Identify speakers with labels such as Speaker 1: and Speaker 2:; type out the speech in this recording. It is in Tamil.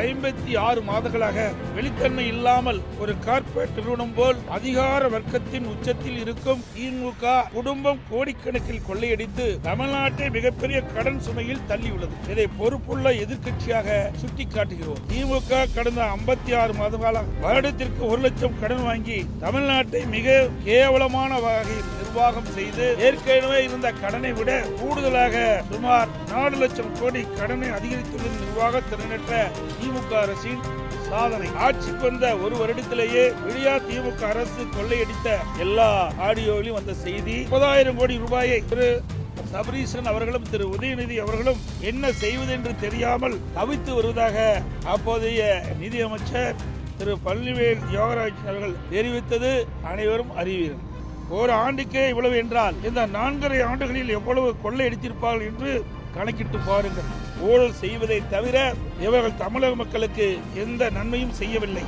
Speaker 1: 56 மாதங்களாக வெளித்தன்மை இல்லாமல் ஒரு கார்ப்பரேட் நிறுவனம் போல் அதிகார வர்க்கத்தின் உச்சத்தில் இருக்கும் திமுக குடும்பம் கோடிக்கணக்கில் கொள்ளையடித்து தமிழ்நாட்டை மிகப்பெரிய கடன் சுமையில் தள்ளியுள்ளது. இதை பொறுப்புள்ள எதிர்க்கட்சியாக சுட்டிக்காட்டுகிறோம். திமுக கடந்த 56 மாத காலம் வருடத்திற்கு 1 லட்சம் கடன் வாங்கி தமிழ்நாட்டை மிக கேவலமான வகையில் நிர்வாகம் செய்து ஏற்கனவே இருந்த கடனை விட கூடுதலாக சுமார் 4 லட்சம் கோடி கடனை அதிகரித்துள்ள நிர்வாக திறனற்ற திமுக அரசின் சாதனை. ஆட்சிக்கு வந்த ஒரு வருடத்திலேயே விடியா திமுக அரசு கொள்ளையடித்த எல்லா ஆடியோவிலும் வந்த செய்தி 30,000 கோடி ரூபாயை திரு சபரீசன் அவர்களும் திரு உதயநிதி அவர்களும் என்ன செய்வது என்று தெரியாமல் தவித்து வருவதாக அப்போதைய நிதியமைச்சர் திரு பழனிவேல் யோகராஜ் அவர்கள் தெரிவித்தது அனைவரும் அறிவீர்கள். ஒரு ஆண்டுக்கே இவ்வளவு என்றால் இந்த 4.5 ஆண்டுகளில் எவ்வளவு கொள்ளையடித்திருப்பார்கள் என்று கணக்கிட்டு பாருங்கள். ஊழல் செய்வதை தவிர இவர்கள் தமிழக மக்களுக்கு எந்த நன்மையும் செய்யவில்லை.